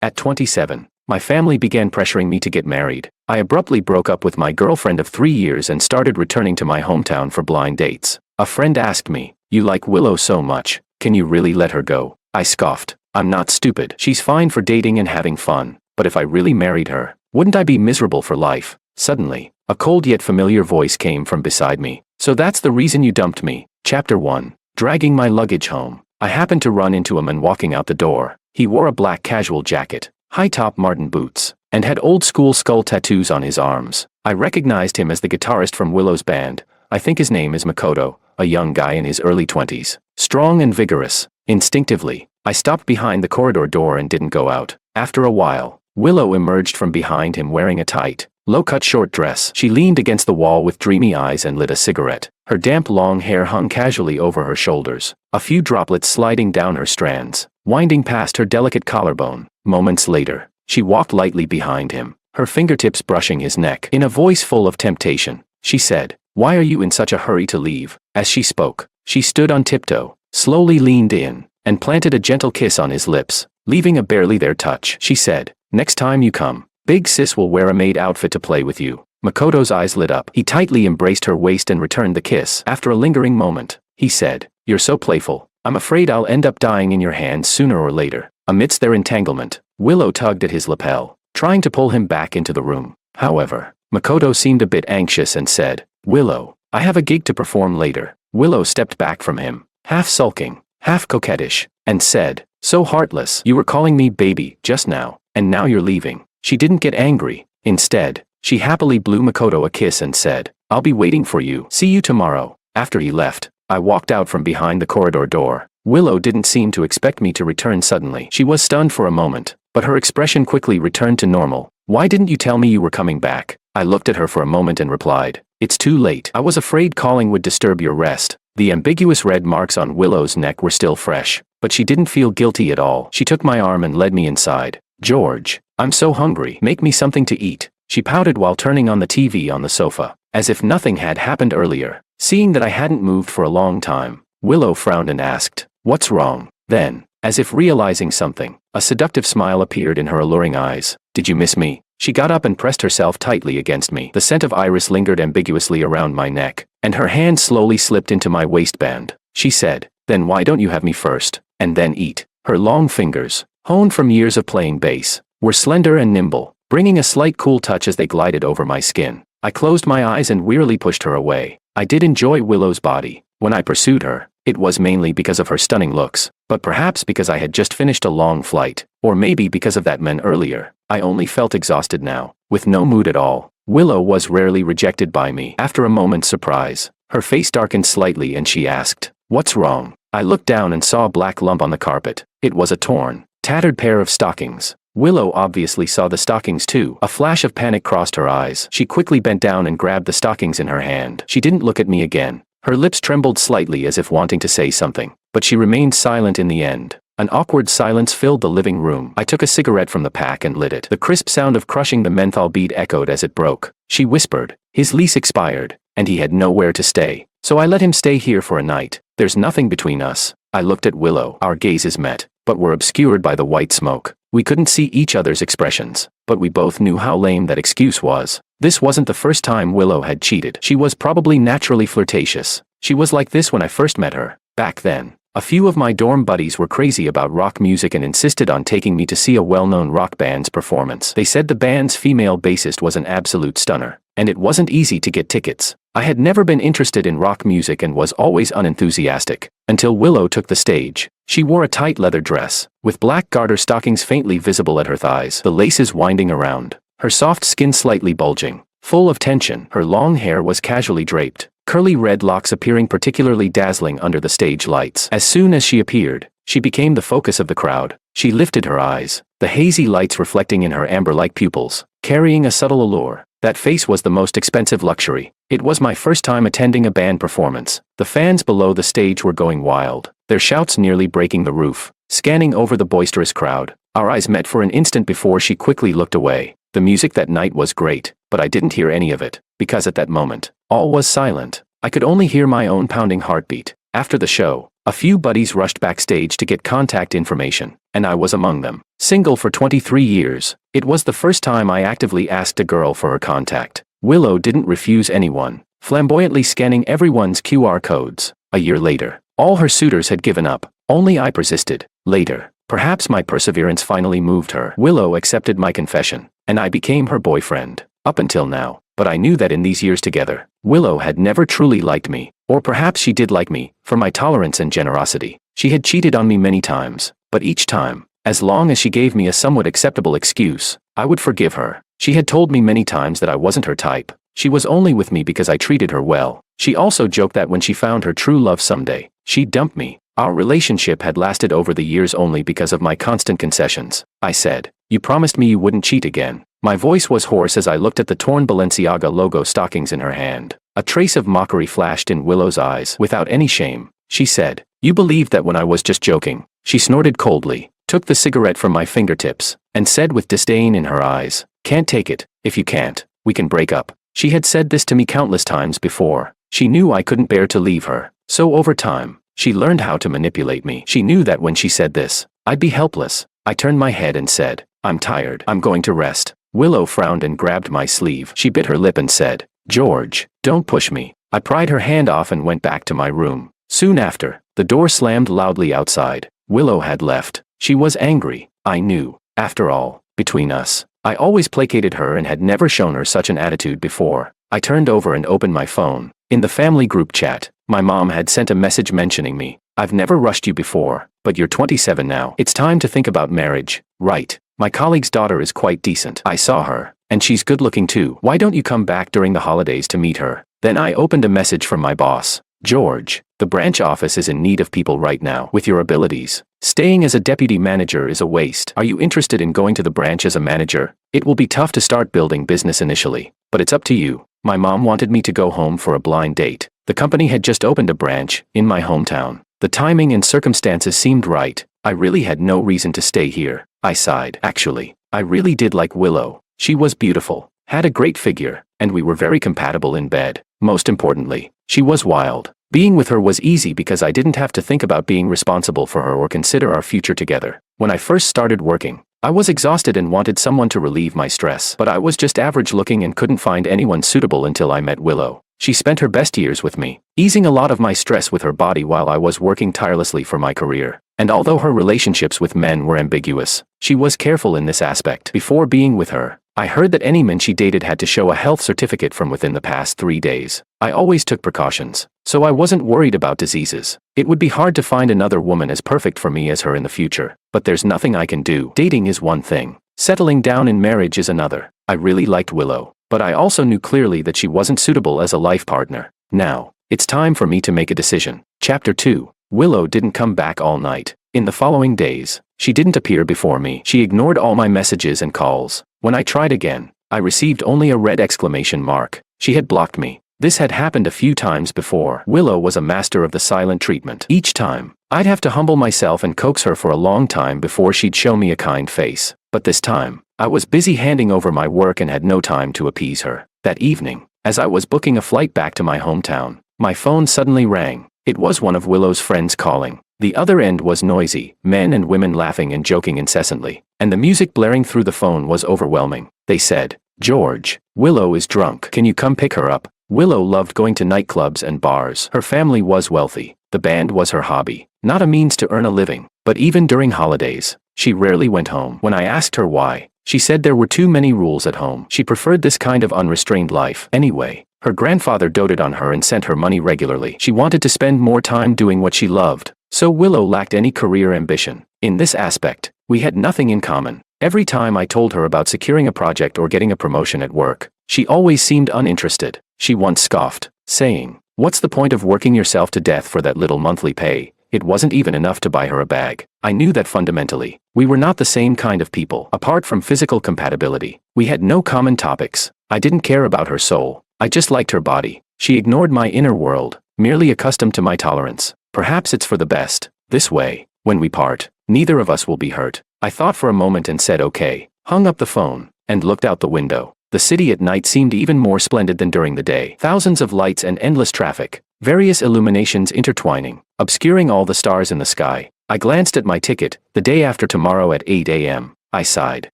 At 27, my family began pressuring me to get married. I abruptly broke up with my girlfriend of 3 years and started returning to my hometown for blind dates. A friend asked me, "You like Willow so much, can you really let her go?" I scoffed. "I'm not stupid. She's fine for dating and having fun, but if I really married her, wouldn't I be miserable for life?" Suddenly, a cold yet familiar voice came from beside me. "So that's the reason you dumped me." Chapter 1. Dragging my luggage home. I happened to run into a man walking out the door. He wore a black casual jacket, high-top Martin boots, and had old-school skull tattoos on his arms. I recognized him as the guitarist from Willow's band. I think his name is Makoto, a young guy in his early 20s. Strong and vigorous. Instinctively, I stopped behind the corridor door and didn't go out. After a while, Willow emerged from behind him wearing a tight, low-cut short dress. She leaned against the wall with dreamy eyes and lit a cigarette. Her damp long hair hung casually over her shoulders, a few droplets sliding down her strands, winding past her delicate collarbone. Moments later, she walked lightly behind him, her fingertips brushing his neck. In a voice full of temptation, she said, "Why are you in such a hurry to leave?" As she spoke, she stood on tiptoe, slowly leaned in, and planted a gentle kiss on his lips, leaving a barely there touch. She said, "Next time you come, Big Sis will wear a maid outfit to play with you." Makoto's eyes lit up. He tightly embraced her waist and returned the kiss. After a lingering moment, he said, "You're so playful. I'm afraid I'll end up dying in your hands sooner or later." Amidst their entanglement, Willow tugged at his lapel, trying to pull him back into the room. However, Makoto seemed a bit anxious and said, "Willow, I have a gig to perform later." Willow stepped back from him, half sulking, half coquettish, and said, "So heartless. You were calling me baby just now, and now you're leaving." She didn't get angry. Instead, she happily blew Makoto a kiss and said, "I'll be waiting for you. See you tomorrow." After he left, I walked out from behind the corridor door. Willow didn't seem to expect me to return suddenly. She was stunned for a moment, but her expression quickly returned to normal. "Why didn't you tell me you were coming back?" I looked at her for a moment and replied, "It's too late. I was afraid calling would disturb your rest." The ambiguous red marks on Willow's neck were still fresh, but she didn't feel guilty at all. She took my arm and led me inside. "George, I'm so hungry. Make me something to eat." She pouted while turning on the TV on the sofa, as if nothing had happened earlier. Seeing that I hadn't moved for a long time, Willow frowned and asked, "What's wrong?" Then, as if realizing something, a seductive smile appeared in her alluring eyes. "Did you miss me?" She got up and pressed herself tightly against me. The scent of iris lingered ambiguously around my neck, and her hand slowly slipped into my waistband. She said, "Then why don't you have me first, and then eat?" Her long fingers, honed from years of playing bass, were slender and nimble, bringing a slight cool touch as they glided over my skin. I closed my eyes and wearily pushed her away. I did enjoy Willow's body. When I pursued her, it was mainly because of her stunning looks, but perhaps because I had just finished a long flight, or maybe because of that man earlier. I only felt exhausted now, with no mood at all. Willow was rarely rejected by me. After a moment's surprise, her face darkened slightly and she asked, "What's wrong?" I looked down and saw a black lump on the carpet. It was a torn, tattered pair of stockings. Willow obviously saw the stockings too. A flash of panic crossed her eyes. She quickly bent down and grabbed the stockings in her hand. She didn't look at me again. Her lips trembled slightly as if wanting to say something, but she remained silent in the end. An awkward silence filled the living room. I took a cigarette from the pack and lit it. The crisp sound of crushing the menthol bead echoed as it broke. She whispered, "His lease expired, and he had nowhere to stay. So I let him stay here for a night. There's nothing between us." I looked at Willow. Our gazes met, but were obscured by the white smoke. We couldn't see each other's expressions, but we both knew how lame that excuse was. This wasn't the first time Willow had cheated. She was probably naturally flirtatious. She was like this when I first met her. Back then, a few of my dorm buddies were crazy about rock music and insisted on taking me to see a well-known rock band's performance. They said the band's female bassist was an absolute stunner, and it wasn't easy to get tickets. I had never been interested in rock music and was always unenthusiastic, until Willow took the stage. She wore a tight leather dress, with black garter stockings faintly visible at her thighs, the laces winding around, her soft skin slightly bulging. Full of tension, her long hair was casually draped, curly red locks appearing particularly dazzling under the stage lights. As soon as she appeared, she became the focus of the crowd. She lifted her eyes, the hazy lights reflecting in her amber-like pupils, carrying a subtle allure. That face was the most expensive luxury. It was my first time attending a band performance. The fans below the stage were going wild, their shouts nearly breaking the roof. Scanning over the boisterous crowd, our eyes met for an instant before she quickly looked away. The music that night was great, but I didn't hear any of it, because at that moment, all was silent. I could only hear my own pounding heartbeat. After the show, a few buddies rushed backstage to get contact information. and I was among them. Single for 23 years, it was the first time I actively asked a girl for her contact. Willow didn't refuse anyone, flamboyantly scanning everyone's QR codes. A year later, all her suitors had given up. Only I persisted. Later, perhaps my perseverance finally moved her. Willow accepted my confession, and I became her boyfriend. Up until now, but I knew that in these years together, Willow had never truly liked me, or perhaps she did like me, for my tolerance and generosity. She had cheated on me many times, but each time, as long as she gave me a somewhat acceptable excuse, I would forgive her. She had told me many times that I wasn't her type. She was only with me because I treated her well. She also joked that when she found her true love someday, she'd dump me. Our relationship had lasted over the years only because of my constant concessions. I said, "You promised me you wouldn't cheat again." My voice was hoarse as I looked at the torn Balenciaga logo stockings in her hand. A trace of mockery flashed in Willow's eyes. Without any shame, she said, "You believed that when I was just joking." She snorted coldly, took the cigarette from my fingertips, and said with disdain in her eyes, "Can't take it. If you can't, we can break up." She had said this to me countless times before. She knew I couldn't bear to leave her, so over time, she learned how to manipulate me. She knew that when she said this, I'd be helpless. I turned my head and said, "I'm tired. I'm going to rest." Willow frowned and grabbed my sleeve. She bit her lip and said, "George, don't push me." I pried her hand off and went back to my room. Soon after, the door slammed loudly outside. Willow had left. She was angry, I knew. After all, between us, I always placated her and had never shown her such an attitude before. I turned over and opened my phone. In the family group chat, my mom had sent a message mentioning me. "I've never rushed you before, but you're 27 now. It's time to think about marriage, right? My colleague's daughter is quite decent. I saw her, and she's good looking too. Why don't you come back during the holidays to meet her?" Then I opened a message from my boss. "George, the branch office is in need of people right now with your abilities. Staying as a deputy manager is a waste. Are you interested in going to the branch as a manager? It will be tough to start building business initially, but it's up to you." My mom wanted me to go home for a blind date. The company had just opened a branch in my hometown. The timing and circumstances seemed right. I really had no reason to stay here. I sighed. Actually, I really did like Willow. She was beautiful, had a great figure, and we were very compatible in bed. Most importantly, she was wild. Being with her was easy because I didn't have to think about being responsible for her or consider our future together. When I first started working, I was exhausted and wanted someone to relieve my stress. But I was just average looking and couldn't find anyone suitable until I met Willow. She spent her best years with me, easing a lot of my stress with her body while I was working tirelessly for my career. And although her relationships with men were ambiguous, she was careful in this aspect. Before being with her, I heard that any men she dated had to show a health certificate from within the past 3 days. I always took precautions, so I wasn't worried about diseases. It would be hard to find another woman as perfect for me as her in the future, but there's nothing I can do. Dating is one thing. Settling down in marriage is another. I really liked Willow, but I also knew clearly that she wasn't suitable as a life partner. Now, it's time for me to make a decision. Chapter 2. Willow didn't come back all night. In the following days, she didn't appear before me. She ignored all my messages and calls. When I tried again, I received only a red exclamation mark. She had blocked me. This had happened a few times before. Willow was a master of the silent treatment. Each time, I'd have to humble myself and coax her for a long time before she'd show me a kind face. But this time, I was busy handing over my work and had no time to appease her. That evening, as I was booking a flight back to my hometown, my phone suddenly rang. It was one of Willow's friends calling. The other end was noisy, men and women laughing and joking incessantly, and the music blaring through the phone was overwhelming. They said, "George, Willow is drunk. Can you come pick her up?" Willow loved going to nightclubs and bars. Her family was wealthy. The band was her hobby, not a means to earn a living. But even during holidays, she rarely went home. When I asked her why, she said there were too many rules at home. She preferred this kind of unrestrained life. Anyway, her grandfather doted on her and sent her money regularly. She wanted to spend more time doing what she loved. So Willow lacked any career ambition. In this aspect, we had nothing in common. Every time I told her about securing a project or getting a promotion at work, she always seemed uninterested. She once scoffed, saying, "What's the point of working yourself to death for that little monthly pay?" It wasn't even enough to buy her a bag. I knew that fundamentally, we were not the same kind of people. Apart from physical compatibility, we had no common topics. I didn't care about her soul. I just liked her body. She ignored my inner world, merely accustomed to my tolerance. Perhaps it's for the best. This way, when we part, neither of us will be hurt. I thought for a moment and said okay, hung up the phone, and looked out the window. The city at night seemed even more splendid than during the day. Thousands of lights and endless traffic, various illuminations intertwining, obscuring all the stars in the sky. I glanced at my ticket, the day after tomorrow at 8 a.m. I sighed.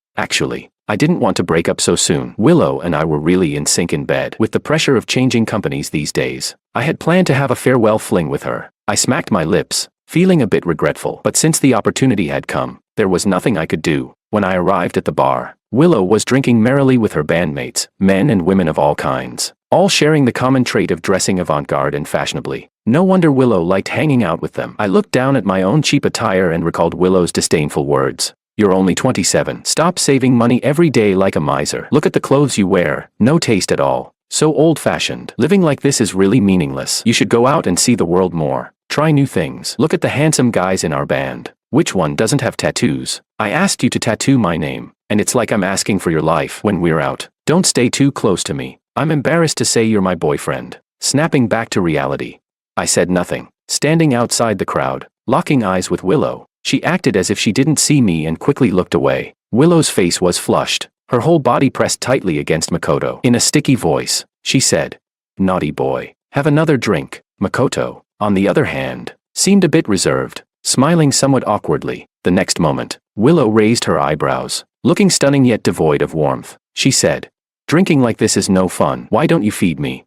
Actually, I didn't want to break up so soon. Willow and I were really in sync in bed. With the pressure of changing companies these days, I had planned to have a farewell fling with her. I smacked my lips, feeling a bit regretful. But since the opportunity had come, there was nothing I could do. When I arrived at the bar, Willow was drinking merrily with her bandmates, men and women of all kinds, all sharing the common trait of dressing avant-garde and fashionably. No wonder Willow liked hanging out with them. I looked down at my own cheap attire and recalled Willow's disdainful words. You're only 27. Stop saving money every day like a miser. Look at the clothes you wear, no taste at all. So old-fashioned. Living like this is really meaningless. You should go out and see the world more. Try new things. Look at the handsome guys in our band. Which one doesn't have tattoos? I asked you to tattoo my name, and it's like I'm asking for your life when we're out. Don't stay too close to me. I'm embarrassed to say you're my boyfriend. Snapping back to reality, I said nothing. Standing outside the crowd, locking eyes with Willow, she acted as if she didn't see me and quickly looked away. Willow's face was flushed, her whole body pressed tightly against Makoto. In a sticky voice, she said, "Naughty boy, have another drink." Makoto, on the other hand, seemed a bit reserved, smiling somewhat awkwardly. The next moment, Willow raised her eyebrows, looking stunning yet devoid of warmth. She said, "Drinking like this is no fun. Why don't you feed me?"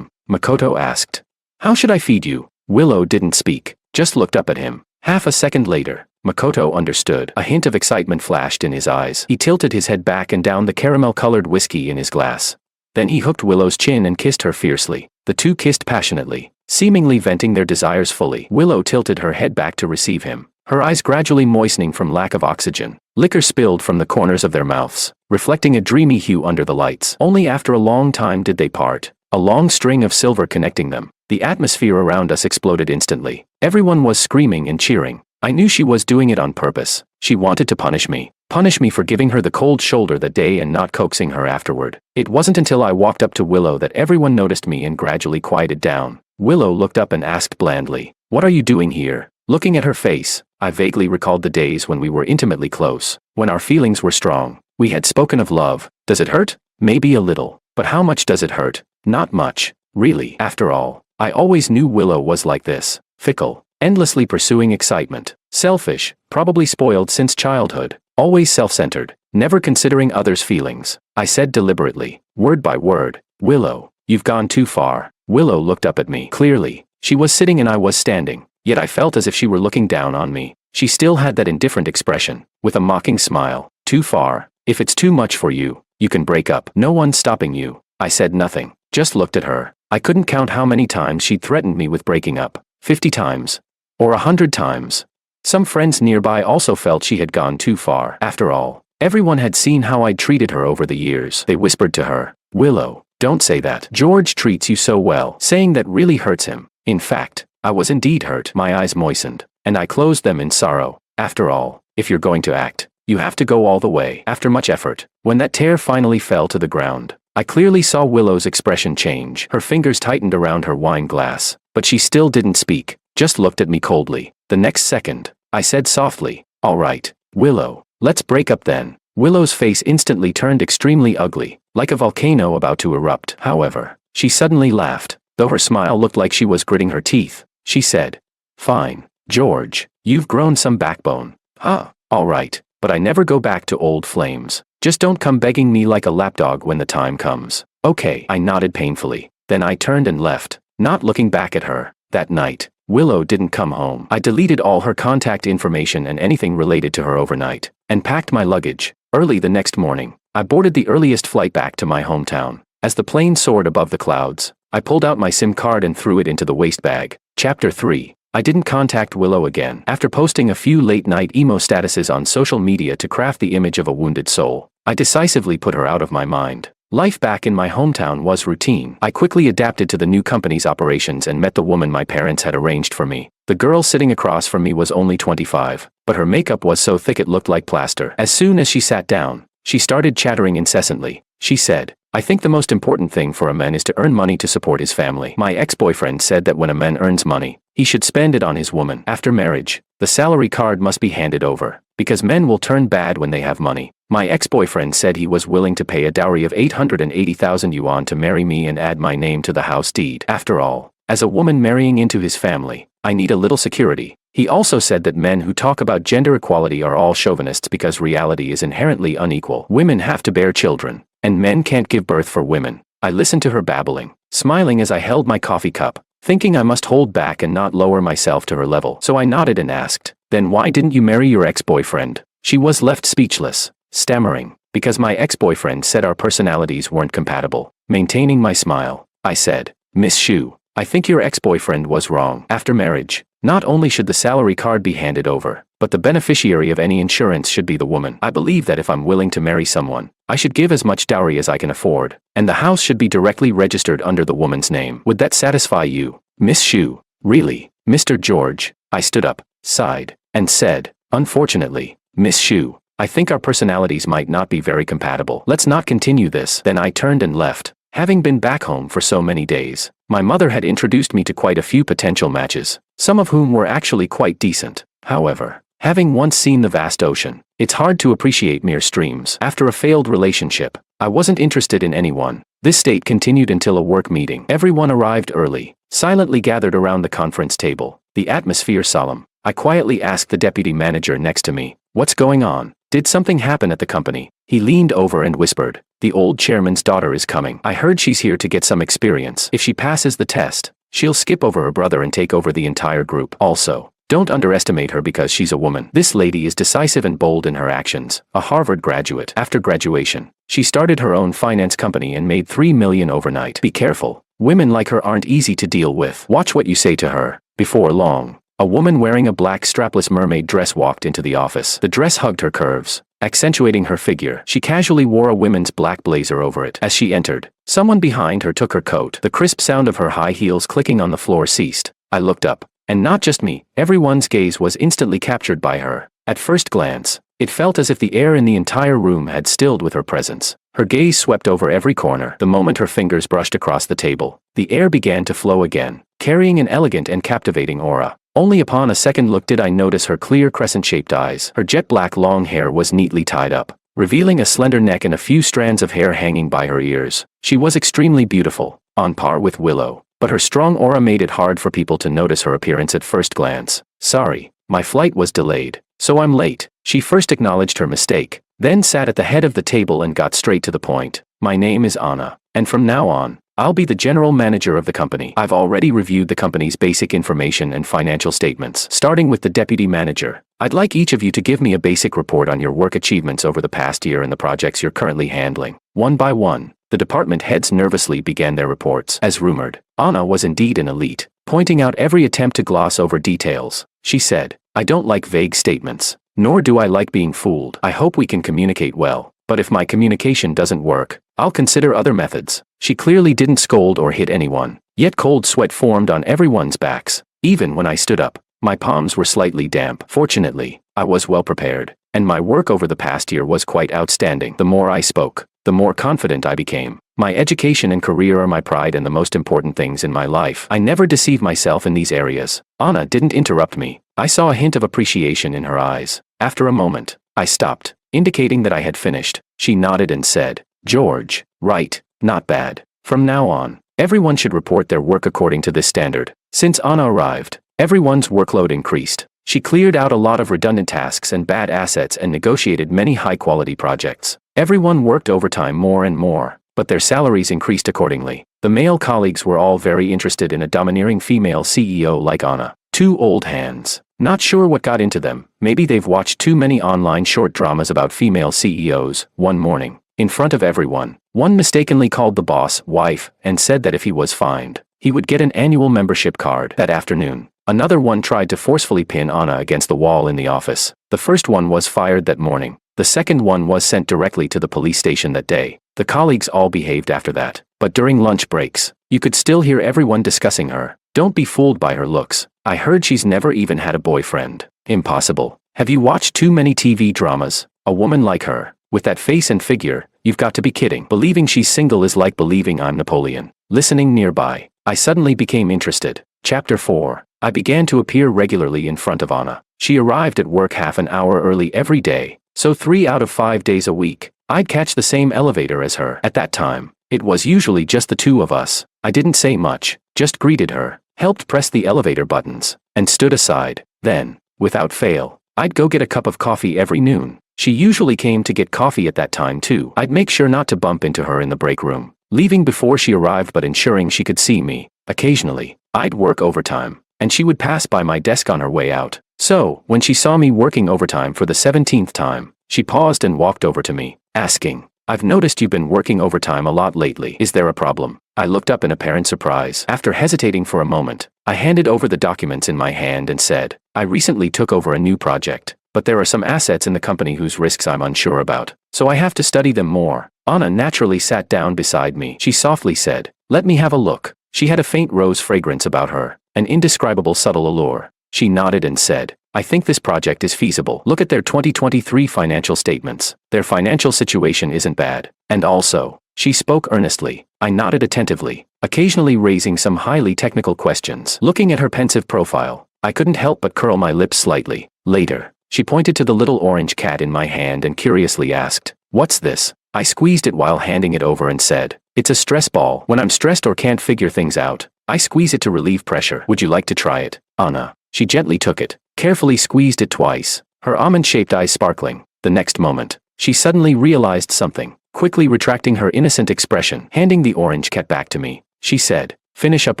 Makoto asked. "How should I feed you?" Willow didn't speak, just looked up at him. Half a second later, Makoto understood. A hint of excitement flashed in his eyes. He tilted his head back and downed the caramel-colored whiskey in his glass. Then he hooked Willow's chin and kissed her fiercely. The two kissed passionately, seemingly venting their desires fully. Willow tilted her head back to receive him, her eyes gradually moistening from lack of oxygen. Liquor spilled from the corners of their mouths, reflecting a dreamy hue under the lights. Only after a long time did they part, a long string of silver connecting them. The atmosphere around us exploded instantly. Everyone was screaming and cheering. I knew she was doing it on purpose. She wanted to punish me. Punish me for giving her the cold shoulder that day and not coaxing her afterward. It wasn't until I walked up to Willow that everyone noticed me and gradually quieted down. Willow looked up and asked blandly, "What are you doing here?" Looking at her face, I vaguely recalled the days when we were intimately close, when our feelings were strong. We had spoken of love. Does it hurt? Maybe a little. But how much does it hurt? Not much, really. After all, I always knew Willow was like this. Fickle, endlessly pursuing excitement, selfish, probably spoiled since childhood, always self-centered, never considering others' feelings. I said deliberately, word by word, "Willow, you've gone too far." Willow looked up at me. Clearly, she was sitting and I was standing, yet I felt as if she were looking down on me. She still had that indifferent expression, with a mocking smile. "Too far? If it's too much for you, you can break up. No one's stopping you." I said nothing, just looked at her. I couldn't count how many times she'd threatened me with breaking up. 50 times. Or 100 times. Some friends nearby also felt she had gone too far. After all, everyone had seen how I'd treated her over the years. They whispered to her, "Willow, don't say that. George treats you so well." Saying that really hurts him. In fact, I was indeed hurt. My eyes moistened, and I closed them in sorrow. After all, if you're going to act, you have to go all the way. After much effort, when that tear finally fell to the ground, I clearly saw Willow's expression change. Her fingers tightened around her wine glass, but she still didn't speak, just looked at me coldly. The next second, I said softly, "All right, Willow, let's break up then." Willow's face instantly turned extremely ugly, like a volcano about to erupt. However, she suddenly laughed, though her smile looked like she was gritting her teeth. She said, "Fine, George, you've grown some backbone. All right, but I never go back to old flames. Just don't come begging me like a lapdog when the time comes." "Okay." I nodded painfully. Then I turned and left, not looking back at her. That night, Willow didn't come home. I deleted all her contact information and anything related to her overnight, and packed my luggage. Early the next morning, I boarded the earliest flight back to my hometown. As the plane soared above the clouds, I pulled out my SIM card and threw it into the waste bag. Chapter 3. I didn't contact Willow again. After posting a few late-night emo statuses on social media to craft the image of a wounded soul, I decisively put her out of my mind. Life back in my hometown was routine. I quickly adapted to the new company's operations and met the woman my parents had arranged for me. The girl sitting across from me was only 25, but her makeup was so thick it looked like plaster. As soon as she sat down, she started chattering incessantly. She said, "I think the most important thing for a man is to earn money to support his family. My ex-boyfriend said that when a man earns money, he should spend it on his woman. After marriage, the salary card must be handed over, because men will turn bad when they have money." My ex-boyfriend said he was willing to pay a dowry of 880,000 yuan to marry me and add my name to the house deed. After all, as a woman marrying into his family, I need a little security. He also said that men who talk about gender equality are all chauvinists because reality is inherently unequal. Women have to bear children, and men can't give birth for women. I listened to her babbling, smiling as I held my coffee cup, thinking I must hold back and not lower myself to her level. So I nodded and asked, "Then why didn't you marry your ex-boyfriend?" She was left speechless, stammering, "Because my ex-boyfriend said our personalities weren't compatible." Maintaining my smile, I said, "Miss Xu, I think your ex-boyfriend was wrong. After marriage, not only should the salary card be handed over, but the beneficiary of any insurance should be the woman. I believe that if I'm willing to marry someone, I should give as much dowry as I can afford, and the house should be directly registered under the woman's name. Would that satisfy you, Miss Xu?" "Really, Mr. George?" I stood up, sighed, and said, "Unfortunately, Miss Xu, I think our personalities might not be very compatible. Let's not continue this." Then I turned and left. Having been back home for so many days, my mother had introduced me to quite a few potential matches, some of whom were actually quite decent. However, having once seen the vast ocean, it's hard to appreciate mere streams. After a failed relationship, I wasn't interested in anyone. This state continued until a work meeting. Everyone arrived early, silently gathered around the conference table, the atmosphere solemn. I quietly asked the deputy manager next to me, "What's going on? Did something happen at the company?" He leaned over and whispered, "The old chairman's daughter is coming. I heard she's here to get some experience. If she passes the test, she'll skip over her brother and take over the entire group. Also, don't underestimate her because she's a woman. This lady is decisive and bold in her actions. A Harvard graduate. After graduation, she started her own finance company and made $3 million overnight. Be careful. Women like her aren't easy to deal with. Watch what you say to her." Before long, a woman wearing a black strapless mermaid dress walked into the office. The dress hugged her curves, accentuating her figure. She casually wore a women's black blazer over it. As she entered, someone behind her took her coat. The crisp sound of her high heels clicking on the floor ceased. I looked up, and not just me, everyone's gaze was instantly captured by her. At first glance, it felt as if the air in the entire room had stilled with her presence. Her gaze swept over every corner. The moment her fingers brushed across the table, the air began to flow again, carrying an elegant and captivating aura. Only upon a second look did I notice her clear crescent-shaped eyes. Her jet-black long hair was neatly tied up, revealing a slender neck and a few strands of hair hanging by her ears. She was extremely beautiful, on par with Willow, but her strong aura made it hard for people to notice her appearance at first glance. "Sorry, my flight was delayed, so I'm late." She first acknowledged her mistake, then sat at the head of the table and got straight to the point. "My name is Anna, and from now on, I'll be the general manager of the company. I've already reviewed the company's basic information and financial statements. Starting with the deputy manager, I'd like each of you to give me a basic report on your work achievements over the past year and the projects you're currently handling." One by one, the department heads nervously began their reports. As rumored, Anna was indeed an elite, pointing out every attempt to gloss over details. She said, "I don't like vague statements, nor do I like being fooled. I hope we can communicate well, but if my communication doesn't work, I'll consider other methods." She clearly didn't scold or hit anyone, yet cold sweat formed on everyone's backs. Even when I stood up, my palms were slightly damp. Fortunately, I was well prepared, and my work over the past year was quite outstanding. The more I spoke, the more confident I became. My education and career are my pride and the most important things in my life. I never deceive myself in these areas. Anna didn't interrupt me. I saw a hint of appreciation in her eyes. After a moment, I stopped, indicating that I had finished. She nodded and said, "George, right, not bad. From now on, everyone should report their work according to this standard." Since Anna arrived, everyone's workload increased. She cleared out a lot of redundant tasks and bad assets and negotiated many high-quality projects. Everyone worked overtime more and more, but their salaries increased accordingly. The male colleagues were all very interested in a domineering female CEO like Anna. Two old hands. Not sure what got into them. Maybe they've watched too many online short dramas about female CEOs. One morning, in front of everyone, one mistakenly called the boss wife and said that if he was fined, he would get an annual membership card. That afternoon, another one tried to forcefully pin Anna against the wall in the office. The first one was fired that morning. The second one was sent directly to the police station that day. The colleagues all behaved after that, but during lunch breaks, you could still hear everyone discussing her. Don't be fooled by her looks. I heard she's never even had a boyfriend. Impossible. Have you watched too many TV dramas? A woman like her, with that face and figure, you've got to be kidding. Believing she's single is like believing I'm Napoleon. Listening nearby, I suddenly became interested. Chapter 4. I began to appear regularly in front of Anna. She arrived at work half an hour early every day, so 3 out of 5 days a week, I'd catch the same elevator as her. At that time, it was usually just the two of us. I didn't say much, just greeted her, helped press the elevator buttons, and stood aside. Then, without fail, I'd go get a cup of coffee every noon. She usually came to get coffee at that time too. I'd make sure not to bump into her in the break room, leaving before she arrived but ensuring she could see me. Occasionally, I'd work overtime, and she would pass by my desk on her way out. So, when she saw me working overtime for the 17th time, she paused and walked over to me, asking, "I've noticed you've been working overtime a lot lately. Is there a problem?" I looked up in apparent surprise. After hesitating for a moment, I handed over the documents in my hand and said, "I recently took over a new project, but there are some assets in the company whose risks I'm unsure about, so I have to study them more." Anna naturally sat down beside me. She softly said, "Let me have a look." She had a faint rose fragrance about her, an indescribable subtle allure. She nodded and said, "I think this project is feasible. Look at their 2023 financial statements. Their financial situation isn't bad. And also," she spoke earnestly. I nodded attentively, occasionally raising some highly technical questions. Looking at her pensive profile, I couldn't help but curl my lips slightly. Later, she pointed to the little orange cat in my hand and curiously asked, "What's this?" I squeezed it while handing it over and said, "It's a stress ball. When I'm stressed or can't figure things out, I squeeze it to relieve pressure. Would you like to try it, Anna?" She gently took it, carefully squeezed it twice, her almond-shaped eyes sparkling. The next moment, she suddenly realized something, quickly retracting her innocent expression. Handing the orange cat back to me, she said, "Finish up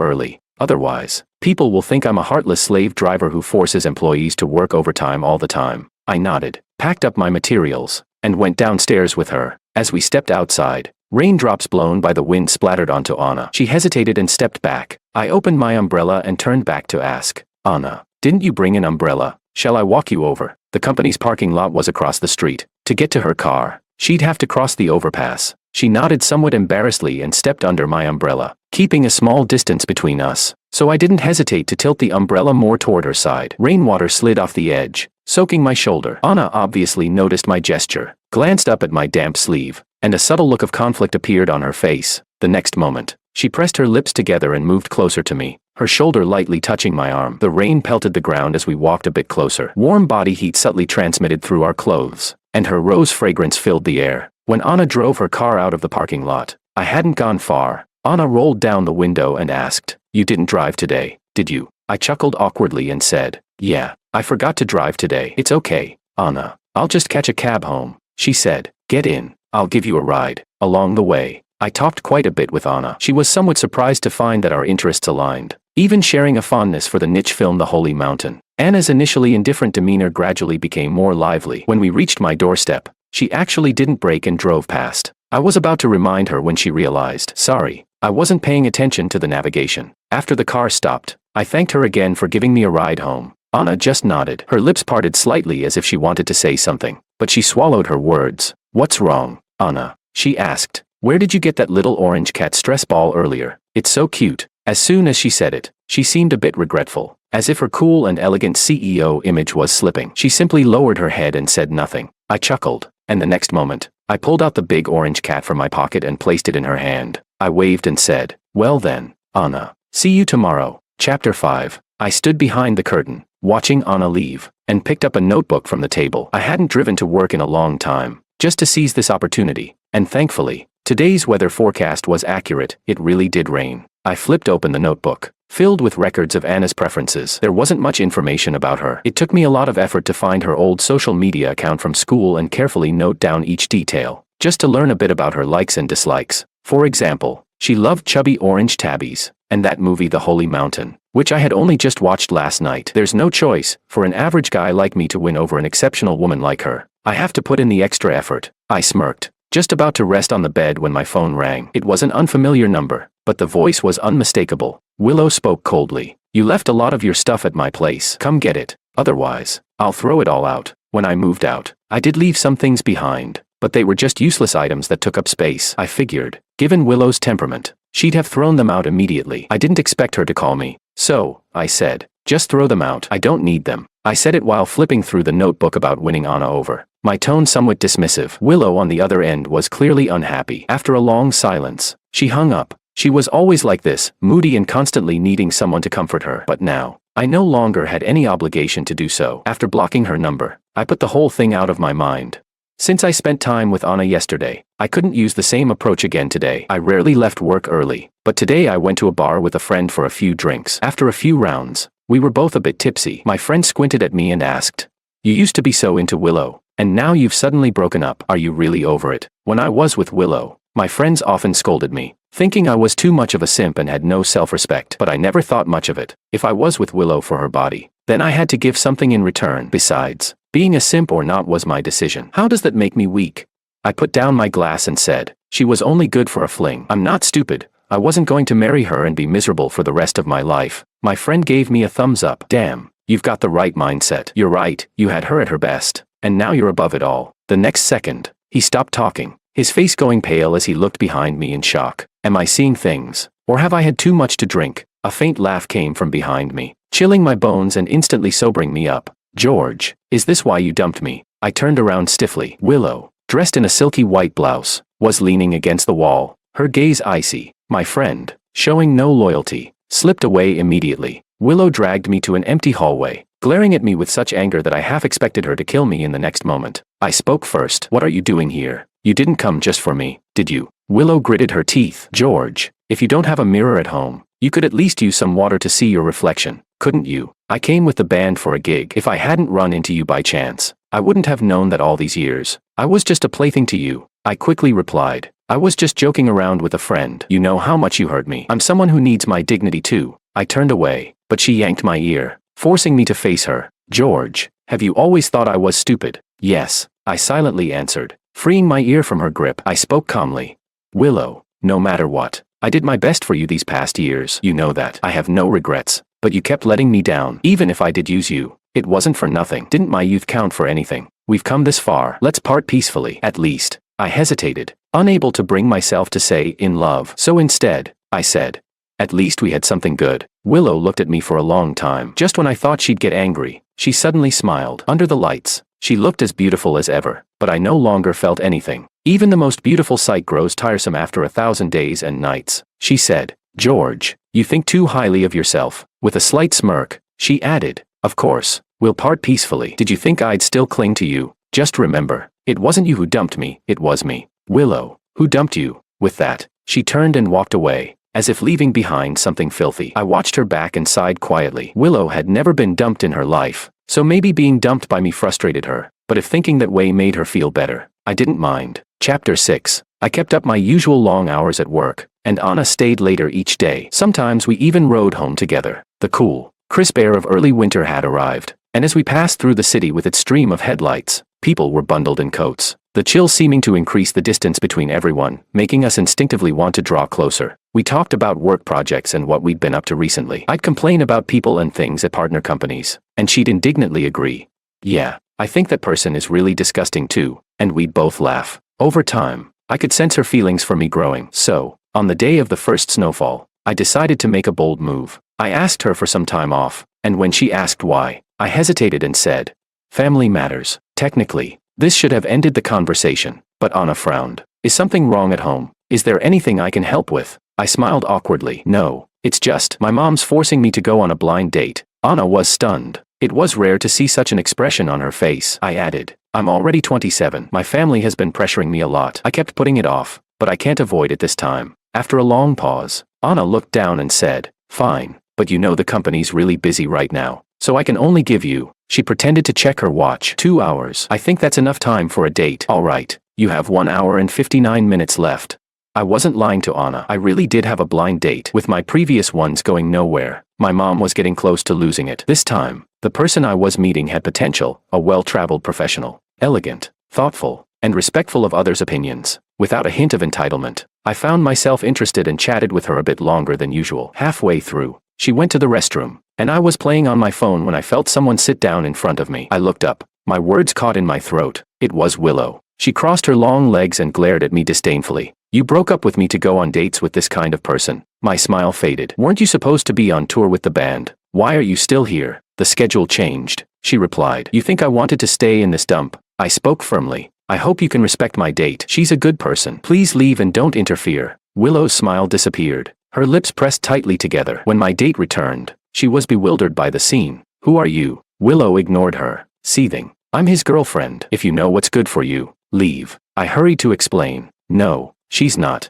early. Otherwise, people will think I'm a heartless slave driver who forces employees to work overtime all the time." I nodded, packed up my materials, and went downstairs with her. As we stepped outside, raindrops blown by the wind splattered onto Anna. She hesitated and stepped back. I opened my umbrella and turned back to ask, "Anna, didn't you bring an umbrella? Shall I walk you over?" The company's parking lot was across the street. To get to her car, she'd have to cross the overpass. She nodded somewhat embarrassedly and stepped under my umbrella, keeping a small distance between us, so I didn't hesitate to tilt the umbrella more toward her side. Rainwater slid off the edge, soaking my shoulder. Anna obviously noticed my gesture, glanced up at my damp sleeve, and a subtle look of conflict appeared on her face. The next moment, she pressed her lips together and moved closer to me, her shoulder lightly touching my arm. The rain pelted the ground as we walked a bit closer. Warm body heat subtly transmitted through our clothes, and her rose fragrance filled the air. When Anna drove her car out of the parking lot, I hadn't gone far. Anna rolled down the window and asked, "You didn't drive today, did you?" I chuckled awkwardly and said, "Yeah, I forgot to drive today." "It's okay, Anna. I'll just catch a cab home," she said. "Get in. I'll give you a ride." Along the way, I talked quite a bit with Anna. She was somewhat surprised to find that our interests aligned, even sharing a fondness for the niche film The Holy Mountain. Anna's initially indifferent demeanor gradually became more lively. When we reached my doorstep, she actually didn't brake and drove past. I was about to remind her when she realized, "Sorry, I wasn't paying attention to the navigation." After the car stopped, I thanked her again for giving me a ride home. Anna just nodded. Her lips parted slightly as if she wanted to say something, but she swallowed her words. "What's wrong, Anna?" she asked. "Where did you get that little orange cat stress ball earlier? It's so cute." As soon as she said it, she seemed a bit regretful, as if her cool and elegant CEO image was slipping. She simply lowered her head and said nothing. I chuckled, and the next moment, I pulled out the big orange cat from my pocket and placed it in her hand. I waved and said, "Well then, Anna, see you tomorrow." Chapter 5. I stood behind the curtain, watching Anna leave, and picked up a notebook from the table. I hadn't driven to work in a long time, just to seize this opportunity, and thankfully, today's weather forecast was accurate. It really did rain. I flipped open the notebook, filled with records of Anna's preferences. There wasn't much information about her. It took me a lot of effort to find her old social media account from school and carefully note down each detail, just to learn a bit about her likes and dislikes. For example, she loved chubby orange tabbies, and that movie The Holy Mountain, which I had only just watched last night. There's no choice for an average guy like me to win over an exceptional woman like her. I have to put in the extra effort. I smirked, just about to rest on the bed when my phone rang. It was an unfamiliar number, but the voice was unmistakable. Willow spoke coldly. "You left a lot of your stuff at my place. Come get it. Otherwise, I'll throw it all out." When I moved out, I did leave some things behind, but they were just useless items that took up space. I figured, given Willow's temperament, she'd have thrown them out immediately. I didn't expect her to call me. "So," I said, "just throw them out. I don't need them." I said it while flipping through the notebook about winning Anna over, my tone somewhat dismissive. Willow on the other end was clearly unhappy. After a long silence, she hung up. She was always like this, moody and constantly needing someone to comfort her. But now, I no longer had any obligation to do so. After blocking her number, I put the whole thing out of my mind. Since I spent time with Anna yesterday, I couldn't use the same approach again today. I rarely left work early, but today I went to a bar with a friend for a few drinks. After a few rounds, We were both a bit tipsy. My friend squinted at me and asked, "You used to be so into Willow, and now you've suddenly broken up. Are you really over it?" When I was with Willow, my friends often scolded me, thinking I was too much of a simp and had no self-respect. But I never thought much of it. If I was with Willow for her body, then I had to give something in return. Besides, being a simp or not was my decision. How does that make me weak? I put down my glass and said, "She was only good for a fling. I'm not stupid. I wasn't going to marry her and be miserable for the rest of my life." My friend gave me a thumbs up. "Damn, you've got the right mindset. You're right, you had her at her best, and now you're above it all." The next second, he stopped talking, his face going pale as he looked behind me in shock. Am I seeing things? Or have I had too much to drink? A faint laugh came from behind me, chilling my bones and instantly sobering me up. "George, is this why you dumped me?" I turned around stiffly. Willow, dressed in a silky white blouse, was leaning against the wall, her gaze icy. My friend, showing no loyalty, slipped away immediately. Willow dragged me to an empty hallway, glaring at me with such anger that I half expected her to kill me in the next moment. I spoke first. "What are you doing here? You didn't come just for me, did you?" Willow gritted her teeth. "George, if you don't have a mirror at home, you could at least use some water to see your reflection, couldn't you? I came with the band for a gig. If I hadn't run into you by chance, I wouldn't have known that all these years. I was just a plaything to you." I quickly replied, "I was just joking around with a friend. You know how much you hurt me. I'm someone who needs my dignity too." I turned away, but she yanked my ear, forcing me to face her. "George, have you always thought I was stupid?" "Yes," I silently answered, freeing my ear from her grip. I spoke calmly. "Willow, no matter what, I did my best for you these past years. You know that. I have no regrets, but you kept letting me down. Even if I did use you, it wasn't for nothing. Didn't my youth count for anything? We've come this far. Let's part peacefully, at least." I hesitated, unable to bring myself to say "in love." So instead, I said, "At least we had something good." Willow looked at me for a long time. Just when I thought she'd get angry, she suddenly smiled. Under the lights, she looked as beautiful as ever, but I no longer felt anything. Even the most beautiful sight grows tiresome after 1,000 days and nights. She said, "George, you think too highly of yourself." With a slight smirk, she added, "Of course, we'll part peacefully. Did you think I'd still cling to you? Just remember, it wasn't you who dumped me, it was me." "Willow, who dumped you?" With that, she turned and walked away, as if leaving behind something filthy. I watched her back and sighed quietly. Willow had never been dumped in her life, so maybe being dumped by me frustrated her, but if thinking that way made her feel better, I didn't mind. Chapter 6. I kept up my usual long hours at work, and Anna stayed later each day. Sometimes we even rode home together. The cool, crisp air of early winter had arrived, and as we passed through the city with its stream of headlights, people were bundled in coats, the chill seeming to increase the distance between everyone, making us instinctively want to draw closer. We talked about work projects and what we'd been up to recently. I'd complain about people and things at partner companies, and she'd indignantly agree. "Yeah, I think that person is really disgusting too," and we'd both laugh. Over time, I could sense her feelings for me growing. So, on the day of the first snowfall, I decided to make a bold move. I asked her for some time off, and when she asked why, I hesitated and said, "Family matters." Technically, this should have ended the conversation, but Anna frowned. "Is something wrong at home? Is there anything I can help with?" I smiled awkwardly. "No, it's just, my mom's forcing me to go on a blind date." Anna was stunned. It was rare to see such an expression on her face. I added, "I'm already 27. My family has been pressuring me a lot. I kept putting it off, but I can't avoid it this time." After a long pause, Anna looked down and said, "Fine, but you know the company's really busy right now, so I can only give you." She pretended to check her watch. 2 hours. "I think that's enough time for a date." "All right, you have 1 hour and 59 minutes left." I wasn't lying to Anna. I really did have a blind date. With my previous ones going nowhere, my mom was getting close to losing it. This time, the person I was meeting had potential, a well-traveled professional, elegant, thoughtful, and respectful of others' opinions. Without a hint of entitlement, I found myself interested and chatted with her a bit longer than usual. Halfway through, she went to the restroom, and I was playing on my phone when I felt someone sit down in front of me. I looked up, my words caught in my throat. It was Willow. She crossed her long legs and glared at me disdainfully. "You broke up with me to go on dates with this kind of person." My smile faded. "Weren't you supposed to be on tour with the band? Why are you still here?" "The schedule changed," she replied. "You think I wanted to stay in this dump?" I spoke firmly. "I hope you can respect my date. She's a good person. Please leave and don't interfere." Willow's smile disappeared. Her lips pressed tightly together. When my date returned, she was bewildered by the scene. "Who are you?" Willow ignored her, seething. "I'm his girlfriend. If you know what's good for you, leave." I hurried to explain. "No, she's not."